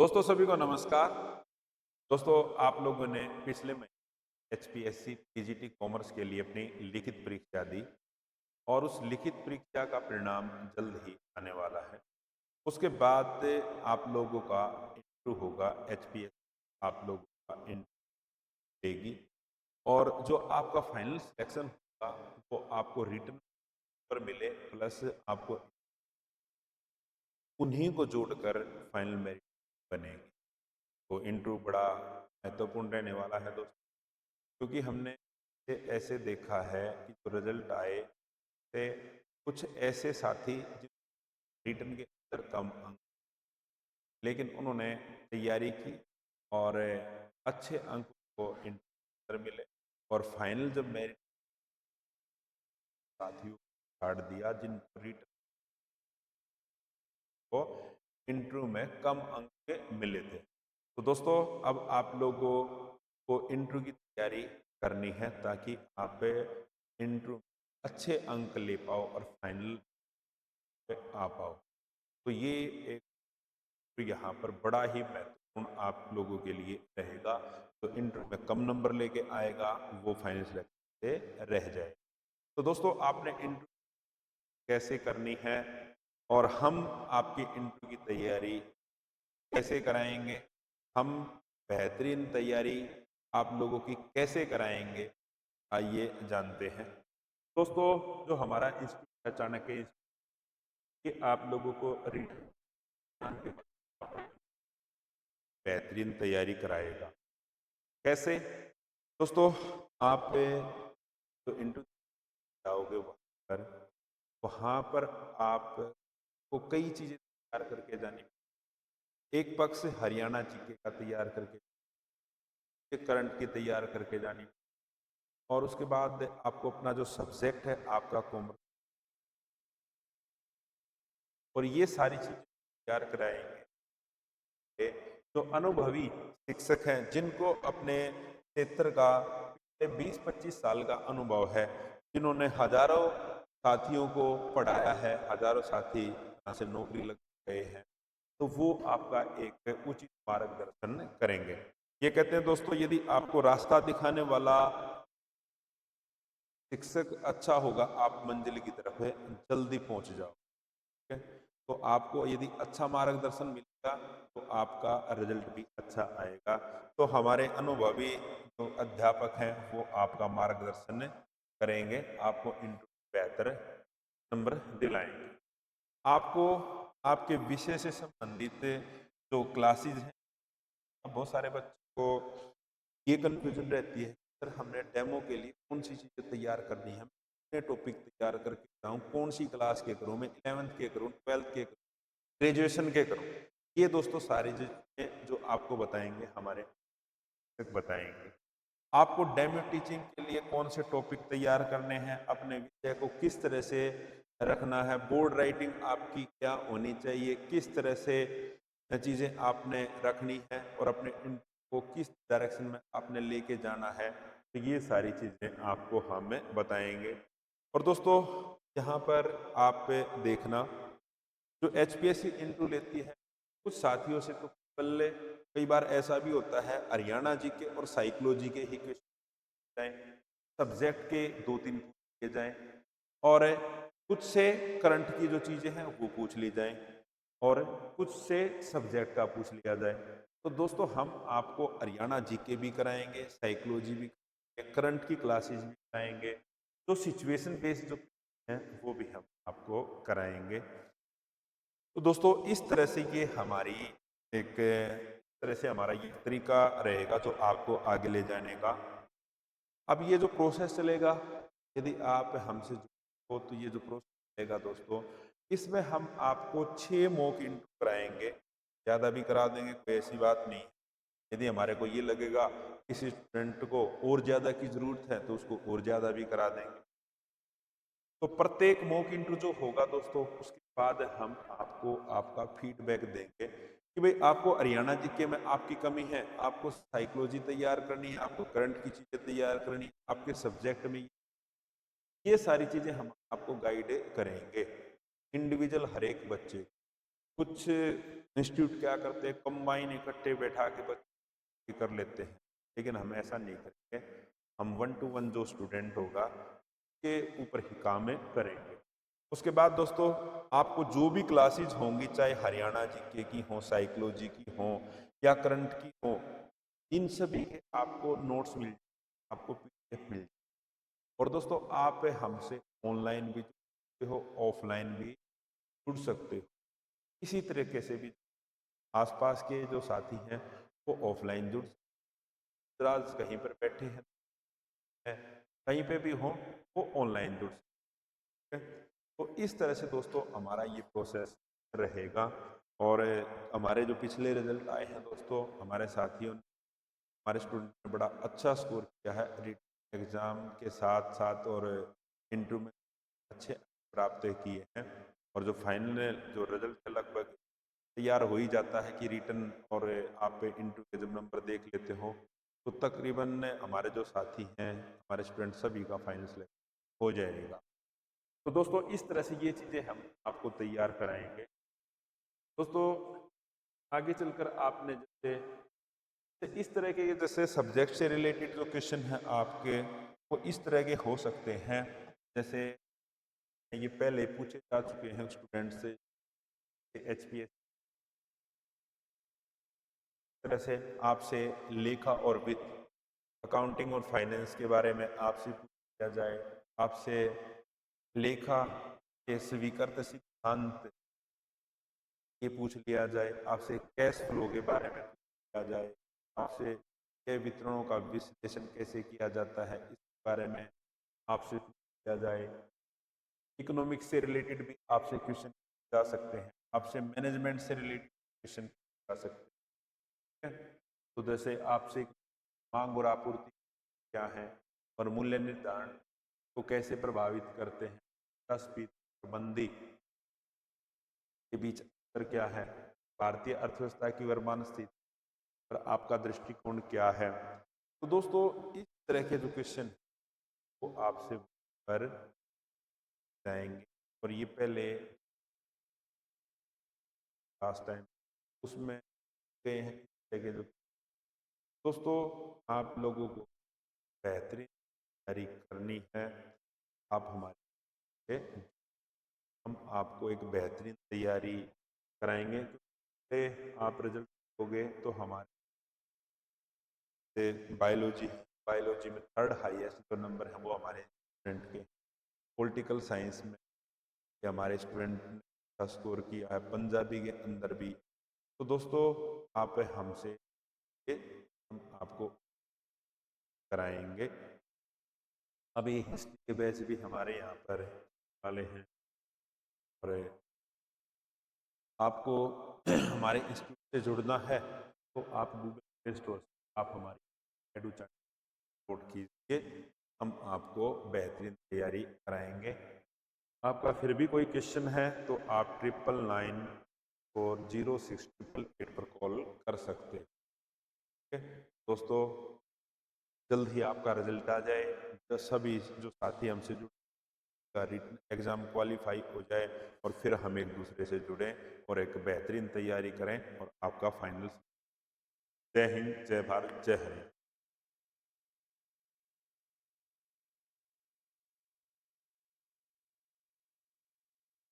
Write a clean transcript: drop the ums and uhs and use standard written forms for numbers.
दोस्तों सभी को नमस्कार। दोस्तों आप लोगों ने पिछले महीने एचपीएससी पीजीटी कॉमर्स के लिए अपनी लिखित परीक्षा दी और उस लिखित परीक्षा का परिणाम जल्द ही आने वाला है। उसके बाद आप लोगों का इंटरव्यू होगा। एचपीएससी आप लोगों का इंटरव्यू लेगी और जो आपका फाइनल सिलेक्शन होगा वो आपको रिटर्न पर मिले, प्लस आपको उन्हीं को जोड़कर फाइनल मेरिट बनेगी। तो इंटरव्यू बड़ा महत्वपूर्ण रहने वाला है दोस्तों, क्योंकि हमने ऐसे देखा है कि जो रिजल्ट आए थे कुछ ऐसे साथी जिन रिटर्न के अंदर कम अंक, लेकिन उन्होंने तैयारी की और अच्छे अंक को इंटर मिले और फाइनल जब मेरिट साथियों काट दिया जिन रिटर्न को इंटरव्यू में कम अंक मिले थे। तो दोस्तों अब आप लोगों को इंटरव्यू की तैयारी करनी है ताकि आप इंटरव्यू अच्छे अंक ले पाओ और फाइनल पे आ पाओ। तो ये एक यहाँ पर बड़ा ही महत्वपूर्ण आप लोगों के लिए रहेगा। तो इंटरव्यू में कम नंबर लेके आएगा वो फाइनल सिलेक्शन से रह जाए। तो दोस्तों आपने इंटरव्यू कैसे करनी है और हम आपकी इंटरव्यू की तैयारी कैसे कराएंगे, हम बेहतरीन तैयारी आप लोगों की कैसे कराएंगे, आइए जानते हैं। दोस्तों जो हमारा इंस्टीट्यूट है चाणक्य इंस्टीट्यूट, ये आप लोगों को रिटर्न बेहतरीन तैयारी कराएगा। कैसे दोस्तों, आप जो इंटरव्यू जाओगे वहाँ पर आपको कई चीज़ें तैयार करके जानी। एक पक्ष हरियाणा जीके का तैयार करके, करंट की तैयार करके जानी, और उसके बाद आपको अपना जो सब्जेक्ट है आपका कॉमर्स, और ये सारी चीजें तैयार कराएंगे जो अनुभवी शिक्षक हैं जिनको अपने क्षेत्र का 20-25 साल का अनुभव है, जिन्होंने हजारों साथियों को पढ़ाया है, हजारों साथी यहाँ से नौकरी लग गए हैं। तो वो आपका एक उचित मार्गदर्शन करेंगे। ये कहते हैं दोस्तों, यदि आपको रास्ता दिखाने वाला शिक्षक अच्छा होगा आप मंजिल की तरफ जल्दी पहुंच जाओ। ठीक है, तो आपको यदि अच्छा मार्गदर्शन मिलेगा तो आपका रिजल्ट भी अच्छा आएगा। तो हमारे अनुभवी जो अध्यापक हैं वो आपका मार्गदर्शन करेंगे, आपको इंटरव्यू बेहतर नंबर दिलाएंगे। आपको आपके विषय से संबंधित जो क्लासेज हैं, बहुत सारे बच्चों को ये कंफ्यूजन रहती है सर हमने डेमो के लिए कौन सी चीज़ें तैयार करनी है, कितने टॉपिक तैयार करके जाऊँ, कौन सी क्लास के करूँ, मैं 11th के करूँ, 12th के करूँ, ग्रेजुएशन के करूँ। ये दोस्तों सारी चीज़ें जो आपको बताएंगे हमारे शिक्षक बताएंगे। आपको डेमो टीचिंग के लिए कौन से टॉपिक तैयार करने हैं, अपने विषय को किस तरह से रखना है, बोर्ड राइटिंग आपकी क्या होनी चाहिए, किस तरह से चीज़ें आपने रखनी है और अपने को किस डायरेक्शन में आपने लेके जाना है, तो ये सारी चीज़ें आपको हम बताएंगे। और दोस्तों यहाँ पर आप देखना, जो एचपीएससी इंटरव्यू लेती है कुछ साथियों से तो पल्ले कई बार ऐसा भी होता है हरियाणा जी के और साइकोलॉजी के ही क्वेश्चन जाएं, सब्जेक्ट के 2-3 पूछ लिए जाएं, और कुछ से करंट की जो चीज़ें हैं वो पूछ ली जाएं, और कुछ से सब्जेक्ट का पूछ लिया जाए। तो दोस्तों हम आपको हरियाणा जीके भी कराएंगे, साइकोलॉजी भी कराएंगे, करंट की क्लासेस भी कराएंगे, जो सिचुएशन बेस्ड जो हैं वो भी हम आपको कराएंगे। तो दोस्तों इस तरह से ये हमारी एक तरह से हमारा ये तरीका रहेगा जो आपको आगे ले जाने का। अब ये जो प्रोसेस चलेगा, यदि आप हमसे जुड़े हो तो ये जो प्रोसेस चलेगा दोस्तों, इसमें हम आपको 6 मॉक इंटरव्यू कराएंगे, ज़्यादा भी करा देंगे, कोई ऐसी बात नहीं। यदि हमारे को ये लगेगा किसी स्टूडेंट को और ज़्यादा की ज़रूरत है तो उसको और ज़्यादा भी करा देंगे। तो प्रत्येक मॉक इंटरव्यू जो होगा दोस्तों, उसके बाद हम आपको आपका फीडबैक देंगे कि भाई आपको हरियाणा जीके में आपकी कमी है, आपको साइकोलॉजी तैयार करनी है, आपको करंट की चीज़ें तैयार करनी है, आपके सब्जेक्ट में ये सारी चीज़ें हम आपको गाइड करेंगे, इंडिविजुअल हर एक बच्चे। कुछ इंस्टीट्यूट क्या करते हैं, कंबाइन इकट्ठे बैठा के बच्चे कर लेते हैं, लेकिन हम ऐसा नहीं करेंगे। हम 1 to 1 जो स्टूडेंट होगा के ऊपर ही काम करेंगे। उसके बाद दोस्तों आपको जो भी क्लासेज होंगी, चाहे हरियाणा जीके की हो, साइकोलॉजी की हो या करंट की हो, इन सभी के आपको नोट्स मिल, आपको पीडीएफ मिल। और दोस्तों आप हमसे ऑनलाइन भी जुड़ते हो, ऑफलाइन भी जुड़ सकते हो। इसी तरीके से भी आसपास के जो साथी हैं वो ऑफलाइन जुड़ सकते हैं, कहीं पर बैठे हैं कहीं पे भी हो वो ऑनलाइन जुड़ सकते हैं। तो इस तरह से दोस्तों हमारा ये प्रोसेस रहेगा। और हमारे जो पिछले रिजल्ट आए हैं दोस्तों, हमारे साथियों ने, हमारे स्टूडेंट ने बड़ा अच्छा स्कोर किया है रिटन एग्ज़ाम के साथ साथ, और इंटरव्यू में अच्छे प्राप्त किए हैं। और जो फाइनल जो रिजल्ट है लगभग तैयार हो ही जाता है कि रिटन और आप इंटरव्यू के जब नंबर देख लेते हो तो तकरीबन हमारे जो साथी हैं, हमारे स्टूडेंट सभी का फाइनल सिलेक्शन हो जाएगा। तो दोस्तों इस तरह से ये चीज़ें हम आपको तैयार कराएंगे। दोस्तों आगे चलकर आपने जैसे इस तरह के जैसे सब्जेक्ट से रिलेटेड जो क्वेश्चन हैं आपके, वो इस तरह के हो सकते हैं। जैसे ये पहले पूछे जा चुके हैं स्टूडेंट से, एचपीएस तरह से आपसे लेखा और वित्त, अकाउंटिंग और फाइनेंस के बारे में आपसे पूछा जाए, आपसे लेखा के स्वीकृत सिद्धांत ये पूछ लिया जाए, आपसे कैश फ्लो के बारे में पूछा जाए, आपसे के वितरणों का विश्लेषण कैसे किया जाता है इस बारे में आपसे पूछा जाए। इकोनॉमिक्स से रिलेटेड भी आपसे क्वेश्चन जा सकते हैं, आपसे मैनेजमेंट से रिलेटेड क्वेश्चन जा सकते हैं। तो जैसे आपसे मांग और आपूर्ति क्या है और मूल्य निर्धारण को कैसे प्रभावित करते हैं, मुद्रास्फीति और मंदी के बीच अंतर क्या है, भारतीय अर्थव्यवस्था की वर्तमान स्थिति पर आपका दृष्टिकोण क्या है। तो दोस्तों इस तरह के जो क्वेश्चन वो आपसे कर जाएंगे। और ये पहले लास्ट टाइम उसमें गए हैं इस तरह के जो दोस्तों आप लोगों को बेहतरीन तैयारी करनी है। आप हमारे, हम आपको एक बेहतरीन तैयारी कराएंगे। आप रिजल्ट होगे तो हमारे बायोलॉजी बायोलॉजी में थर्ड हाईएस्ट जो नंबर है वो हमारे स्टूडेंट के, पॉलिटिकल साइंस में हमारे स्टूडेंट ने अच्छा स्कोर किया है, पंजाबी के अंदर भी। तो दोस्तों आप हमसे हम आपको कराएंगे। अभी हिस्ट्री के बैच भी हमारे यहाँ पर वाले हैं। और आपको हमारे इंस्टीट्यूट से जुड़ना है तो आप गूगल प्ले स्टोर से आप हमारी एडू चैनल डाउनलोड कीजिए, हम आपको बेहतरीन तैयारी कराएंगे। आपका फिर भी कोई क्वेश्चन है तो आप 99940688 पर कॉल कर सकते हैं। ठीक है दोस्तों, जल्द ही आपका रिजल्ट आ जाए, तो सभी जो साथी हमसे जुड़े का रिटन एग्ज़ाम क्वालिफाई हो जाए और फिर हम एक दूसरे से जुड़ें और एक बेहतरीन तैयारी करें और आपका फाइनल। जय हिंद, जय भारत, जय हरियाणा।